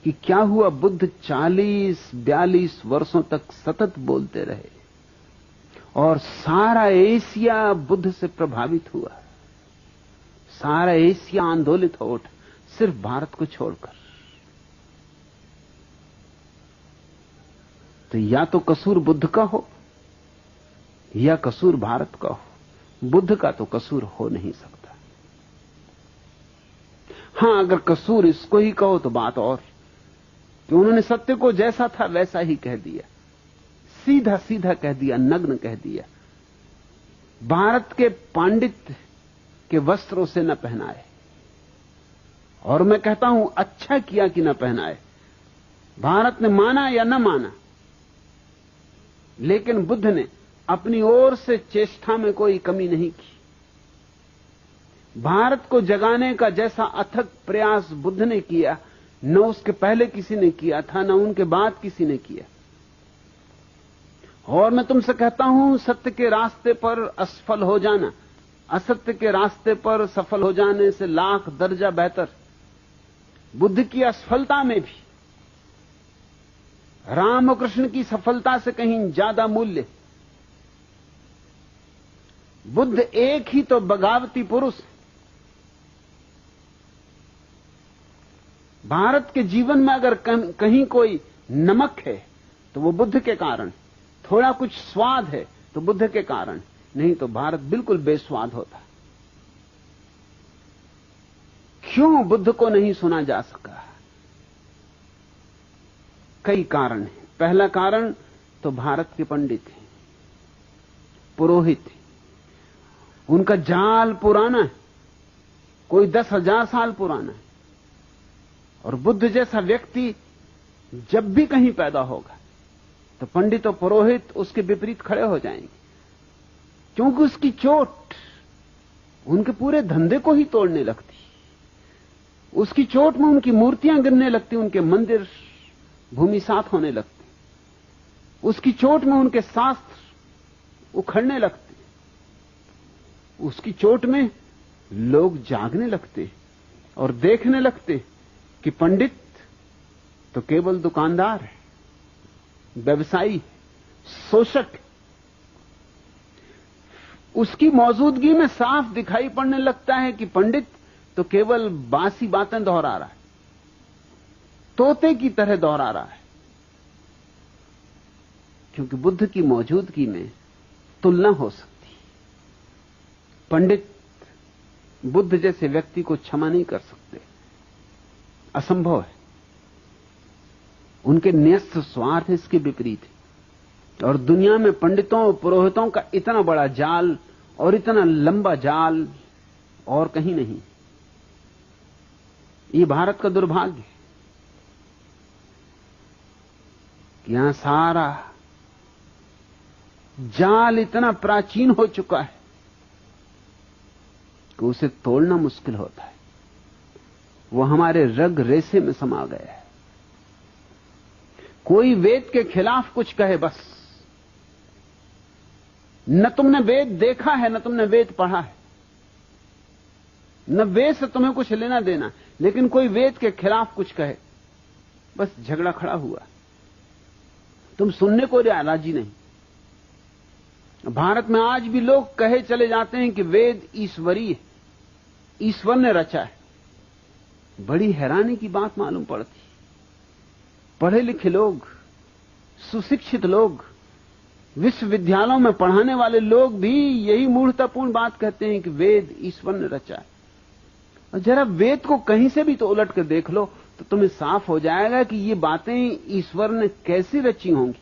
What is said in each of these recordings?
कि क्या हुआ, बुद्ध 40-42 वर्षों तक सतत बोलते रहे और सारा एशिया बुद्ध से प्रभावित हुआ। सारा एशिया आंदोलित हो उठा, सिर्फ भारत को छोड़कर। तो या तो कसूर बुद्ध का हो या कसूर भारत का हो। बुद्ध का तो कसूर हो नहीं सकता। हां, अगर कसूर इसको ही कहो तो बात और कि उन्होंने सत्य को जैसा था वैसा ही कह दिया, सीधा सीधा कह दिया, नग्न कह दिया। भारत के पांडित्य के वस्त्रों से न पहनाए, और मैं कहता हूं अच्छा किया कि न पहनाए। भारत ने माना या न माना, लेकिन बुद्ध ने अपनी ओर से चेष्टा में कोई कमी नहीं की। भारत को जगाने का जैसा अथक प्रयास बुद्ध ने किया, न उसके पहले किसी ने किया था, न उनके बाद किसी ने किया। और मैं तुमसे कहता हूं, सत्य के रास्ते पर असफल हो जाना असत्य के रास्ते पर सफल हो जाने से लाख दर्जा बेहतर। बुद्ध की असफलता में भी रामकृष्ण की सफलता से कहीं ज्यादा मूल्य। बुद्ध एक ही तो बगावती पुरुष। भारत के जीवन में अगर कहीं कोई नमक है तो वो बुद्ध के कारण, थोड़ा कुछ स्वाद है तो बुद्ध के कारण, नहीं तो भारत बिल्कुल बेस्वाद होता। क्यों बुद्ध को नहीं सुना जा सका? कई कारण हैं। पहला कारण तो भारत के पंडित हैं, पुरोहित हैं। उनका जाल पुराना है, कोई 10,000 साल पुराना है। और बुद्ध जैसा व्यक्ति जब भी कहीं पैदा होगा तो पंडित और पुरोहित उसके विपरीत खड़े हो जाएंगे, क्योंकि उसकी चोट उनके पूरे धंधे को ही तोड़ने लगती। उसकी चोट में उनकी मूर्तियां गिरने लगती, उनके मंदिर भूमिसात होने लगते। उसकी चोट में उनके शास्त्र उखड़ने लगते। उसकी चोट में लोग जागने लगते और देखने लगते कि पंडित तो केवल दुकानदार है, व्यवसायी, शोषक। उसकी मौजूदगी में साफ दिखाई पड़ने लगता है कि पंडित तो केवल बासी बातें दोहरा रहा है, तोते की तरह दोहरा रहा है। क्योंकि बुद्ध की मौजूदगी में तुलना हो सकती। पंडित बुद्ध जैसे व्यक्ति को क्षमा नहीं कर सकते, असंभव है। उनके न्यस्त स्वार्थ इसके विपरीत है। और दुनिया में पंडितों और पुरोहितों का इतना बड़ा जाल और इतना लंबा जाल और कहीं नहीं। ये भारत का दुर्भाग्य है कि यहां सारा जाल इतना प्राचीन हो चुका है कि उसे तोड़ना मुश्किल होता है। वो हमारे रग रेशे में समा गया है। कोई वेद के खिलाफ कुछ कहे, बस न तुमने वेद देखा है, न तुमने वेद पढ़ा है, न वेद से तुम्हें कुछ लेना देना, लेकिन कोई वेद के खिलाफ कुछ कहे, बस झगड़ा खड़ा हुआ। तुम सुनने को राजी नहीं। भारत में आज भी लोग कहे चले जाते हैं कि वेद ईश्वरीय है, ईश्वर ने रचा है। बड़ी हैरानी की बात मालूम पड़ती। पढ़े लिखे लोग, सुशिक्षित लोग, विश्वविद्यालयों में पढ़ाने वाले लोग भी यही मूर्खतापूर्ण बात कहते हैं कि वेद ईश्वर ने रचा है। और जरा वेद को कहीं से भी तो उलट कर देख लो तो तुम्हें साफ हो जाएगा कि ये बातें ईश्वर ने कैसी रची होंगी।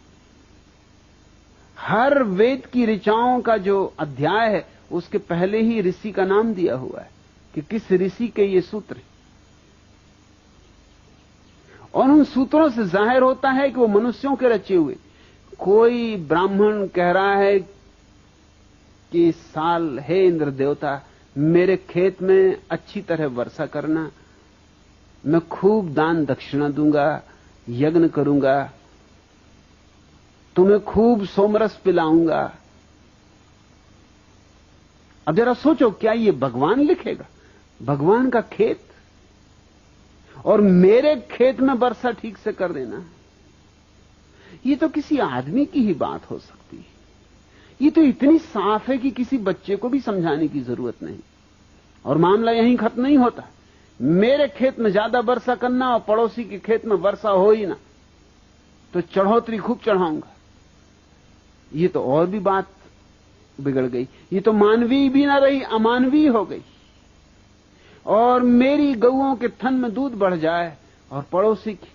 हर वेद की ऋचाओं का जो अध्याय है उसके पहले ही ऋषि का नाम दिया हुआ है कि किस ऋषि के ये सूत्र हैं। और उन सूत्रों से जाहिर होता है कि वो मनुष्यों के रचे हुए। कोई ब्राह्मण कह रहा है कि इस साल हे इंद्र देवता मेरे खेत में अच्छी तरह वर्षा करना, मैं खूब दान दक्षिणा दूंगा, यज्ञ करूंगा, तुम्हें खूब सोमरस पिलाऊंगा। अब जरा सोचो, क्या ये भगवान लिखेगा? भगवान का खेत। और मेरे खेत में वर्षा ठीक से कर देना, ये तो किसी आदमी की ही बात हो सकती है। ये तो इतनी साफ है कि किसी बच्चे को भी समझाने की जरूरत नहीं। और मामला यहीं खत्म नहीं होता। मेरे खेत में ज्यादा वर्षा करना और पड़ोसी के खेत में वर्षा हो ही ना, तो चढ़ोतरी खूब चढ़ाऊंगा। ये तो और भी बात बिगड़ गई। ये तो मानवीय भी ना रही, अमानवीय हो गई। और मेरी गऊओं के थन में दूध बढ़ जाए और पड़ोसी की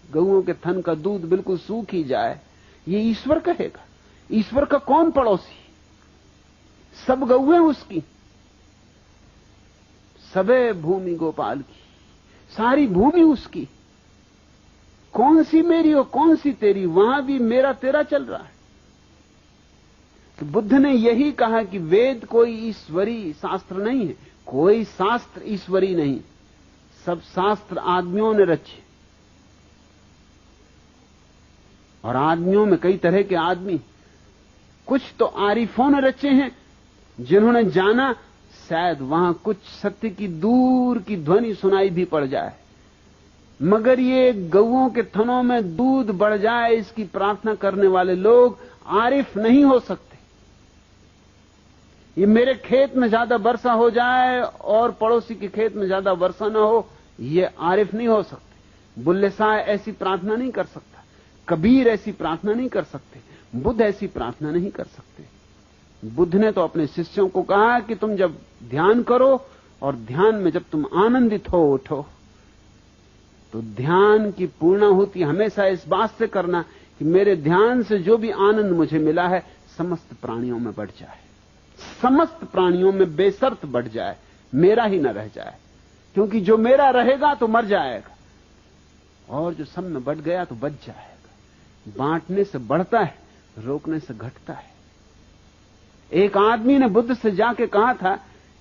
गऊओं के थन का दूध बिल्कुल सूख ही जाए, ये ईश्वर कहेगा? ईश्वर का कौन पड़ोसी? सब गऊएं उसकी, सबे भूमि गोपाल की, सारी भूमि उसकी। कौन सी मेरी और कौन सी तेरी? वहां भी मेरा तेरा चल रहा है। तो बुद्ध ने यही कहा कि वेद कोई ईश्वरी शास्त्र नहीं है, कोई शास्त्र ईश्वरी नहीं, सब शास्त्र आदमियों ने रचे। और आदमियों में कई तरह के आदमी, कुछ तो आरिफों ने रचे हैं जिन्होंने जाना शायद वहां कुछ सत्य की दूर की ध्वनि सुनाई भी पड़ जाए, मगर ये गऊओं के थनों में दूध बढ़ जाए इसकी प्रार्थना करने वाले लोग आरिफ नहीं हो सकते। ये मेरे खेत में ज्यादा वर्षा हो जाए और पड़ोसी के खेत में ज्यादा वर्षा ना हो, ये आरिफ नहीं हो सकते। बुल्ले शाह ऐसी प्रार्थना नहीं कर सकता, कबीर ऐसी प्रार्थना नहीं कर सकते, बुद्ध ऐसी प्रार्थना नहीं कर सकते। बुद्ध ने तो अपने शिष्यों को कहा कि तुम जब ध्यान करो और ध्यान में जब तुम आनंदित हो उठो, तो ध्यान की पूर्णाहुति हमेशा इस बात से करना कि मेरे ध्यान से जो भी आनंद मुझे मिला है समस्त प्राणियों में बढ़ जाए, समस्त प्राणियों में बेशर्त बढ़ जाए, मेरा ही न रह जाए। क्योंकि जो मेरा रहेगा तो मर जाएगा और जो सब में बढ़ गया तो बच जाएगा। बांटने से बढ़ता है, रोकने से घटता है। एक आदमी ने बुद्ध से जाके कहा था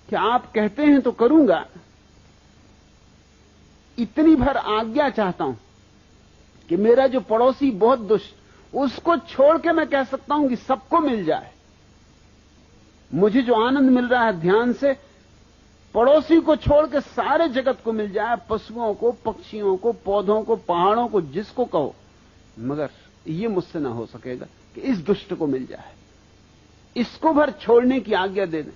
कि आप कहते हैं तो करूंगा, इतनी भर आज्ञा चाहता हूं कि मेरा जो पड़ोसी बहुत दुष्ट, उसको छोड़ के मैं कह सकता हूं कि सबको मिल जाए। मुझे जो आनंद मिल रहा है ध्यान से, पड़ोसी को छोड़ के सारे जगत को मिल जाए, पशुओं को, पक्षियों को, पौधों को, पहाड़ों को, जिसको कहो, मगर ये मुझसे ना हो सकेगा कि इस दुष्ट को मिल जाए, इसको भर छोड़ने की आज्ञा दे दें।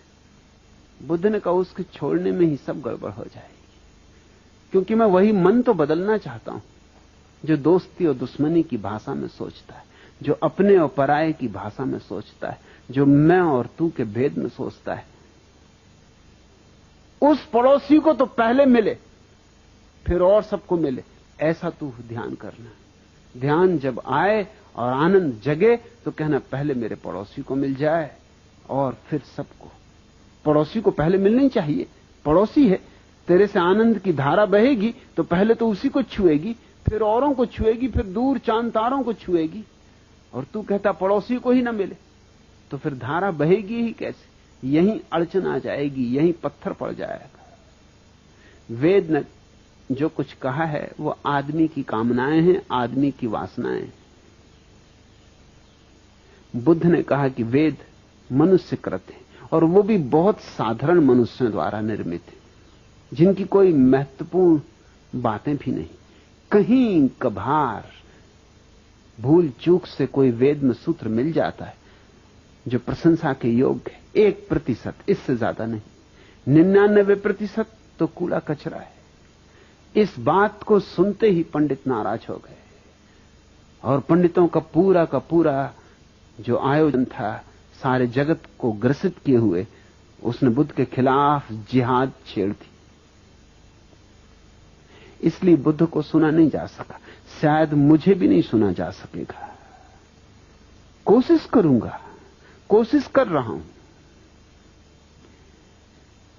बुद्ध ने कहा उसके छोड़ने में ही सब गड़बड़ हो जाएगी, क्योंकि मैं वही मन तो बदलना चाहता हूं जो दोस्ती और दुश्मनी की भाषा में सोचता है, जो अपने और पराये की भाषा में सोचता है, जो मैं और तू के भेद में सोचता है। उस पड़ोसी को तो पहले मिले फिर और सबको मिले, ऐसा तू ध्यान करना। ध्यान जब आए और आनंद जगे तो कहना पहले मेरे पड़ोसी को मिल जाए और फिर सबको। पड़ोसी को पहले मिलनी चाहिए, पड़ोसी है, तेरे से आनंद की धारा बहेगी तो पहले तो उसी को छुएगी, फिर औरों को छुएगी, फिर दूर चांद तारों को छुएगी। और तू कहता पड़ोसी को ही ना मिले, तो फिर धारा बहेगी ही कैसे? यहीं अड़चन आ जाएगी, यहीं पत्थर पड़ जाएगा। वेद ने जो कुछ कहा है वो आदमी की कामनाएं हैं, आदमी की वासनाएं। बुद्ध ने कहा कि वेद मनुष्य कृत है, और वो भी बहुत साधारण मनुष्यों द्वारा निर्मित है, जिनकी कोई महत्वपूर्ण बातें भी नहीं। कहीं कभार भूल चूक से कोई वेद में सूत्र मिल जाता है जो प्रशंसा के योग्य है, 1%, इससे ज्यादा नहीं। 99% तो कूड़ा कचरा है। इस बात को सुनते ही पंडित नाराज हो गए, और पंडितों का पूरा जो आयोजन था सारे जगत को ग्रसित किए हुए, उसने बुद्ध के खिलाफ जिहाद छेड़ दी। इसलिए बुद्ध को सुना नहीं जा सका, शायद मुझे भी नहीं सुना जा सकेगा। कोशिश करूंगा, कोशिश कर रहा हूं,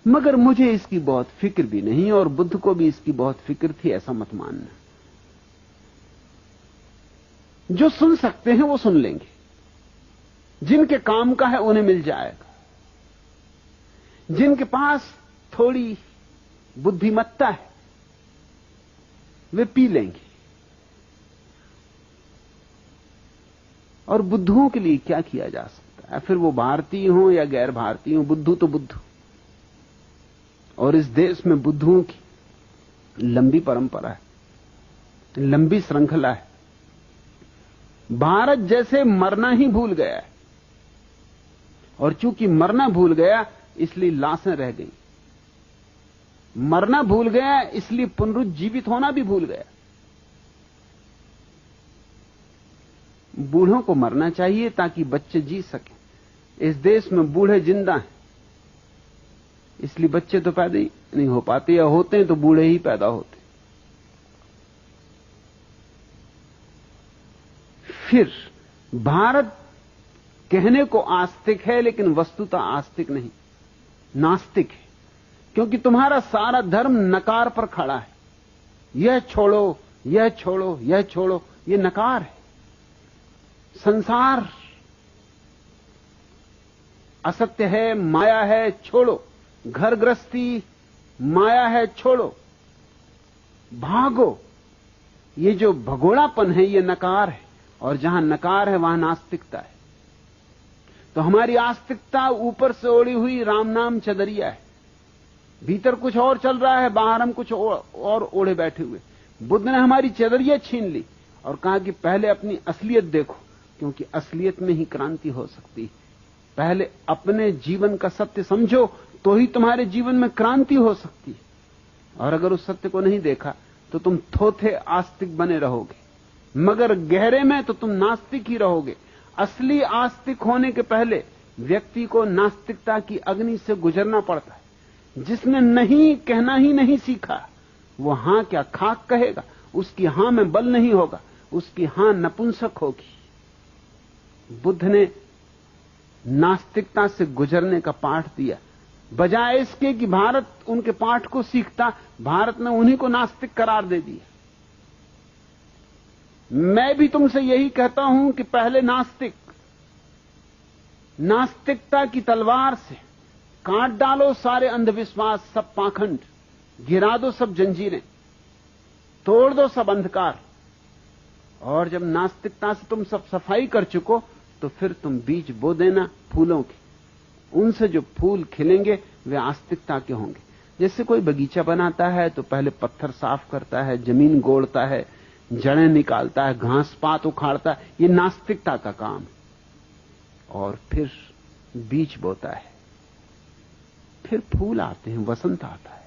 मगर मुझे इसकी बहुत फिक्र भी नहीं, और बुद्ध को भी इसकी बहुत फिक्र थी, ऐसा मत मानना। जो सुन सकते हैं वो सुन लेंगे, जिनके काम का है उन्हें मिल जाएगा, जिनके पास थोड़ी बुद्धिमत्ता है वे पी लेंगे। और बुद्धुओं के लिए क्या किया जा सकता है? फिर वो भारतीय हो या गैर भारतीय हो, बुद्धू तो बुद्धू। और इस देश में बुद्धुओं की लंबी परंपरा है, लंबी श्रृंखला है। भारत जैसे मरना ही भूल गया है, और चूंकि मरना भूल गया इसलिए लाशें रह गई। मरना भूल गया इसलिए पुनरुज्जीवित होना भी भूल गया। बूढ़ों को मरना चाहिए ताकि बच्चे जी सकें। इस देश में बूढ़े जिंदा हैं, इसलिए बच्चे तो पैदा ही नहीं हो पाते, या होते हैं तो बूढ़े ही पैदा होते। फिर भारत कहने को आस्तिक है, लेकिन वस्तुतः आस्तिक नहीं, नास्तिक है। क्योंकि तुम्हारा सारा धर्म नकार पर खड़ा है। यह छोड़ो, यह छोड़ो, यह छोड़ो, यह नकार है। संसार असत्य है, माया है, छोड़ो। घर गृहस्थी माया है, छोड़ो, भागो। ये जो भगोड़ापन है ये नकार है, और जहां नकार है वहां नास्तिकता है। तो हमारी आस्तिकता ऊपर से ओढ़ी हुई राम नाम चदरिया है, भीतर कुछ और चल रहा है, बाहर हम कुछ और ओढ़े बैठे हुए। बुद्ध ने हमारी चदरिया छीन ली और कहा कि पहले अपनी असलियत देखो, क्योंकि असलियत में ही क्रांति हो सकती है। पहले अपने जीवन का सत्य समझो, तो ही तुम्हारे जीवन में क्रांति हो सकती है। और अगर उस सत्य को नहीं देखा तो तुम थोथे आस्तिक बने रहोगे, मगर गहरे में तो तुम नास्तिक ही रहोगे। असली आस्तिक होने के पहले व्यक्ति को नास्तिकता की अग्नि से गुजरना पड़ता है। जिसने नहीं कहना ही नहीं सीखा, वो हां क्या खाक कहेगा। उसकी हां में बल नहीं होगा, उसकी हां नपुंसक होगी। बुद्ध ने नास्तिकता से गुजरने का पाठ दिया, बजाय इसके कि भारत उनके पाठ को सीखता, भारत ने उन्हीं को नास्तिक करार दे दिया। मैं भी तुमसे यही कहता हूं कि पहले नास्तिकता की तलवार से काट डालो सारे अंधविश्वास, सब पाखंड, गिरा दो सब जंजीरें, तोड़ दो सब अंधकार। और जब नास्तिकता से तुम सब सफाई कर चुको तो फिर तुम बीज बो देना फूलों के। उनसे जो फूल खिलेंगे वे आस्तिकता के होंगे। जैसे कोई बगीचा बनाता है तो पहले पत्थर साफ करता है, जमीन गोड़ता है, जड़ें निकालता है, घास पात उखाड़ता है, ये नास्तिकता का काम है। और फिर बीज बोता है, फिर फूल आते हैं, वसंत आता है।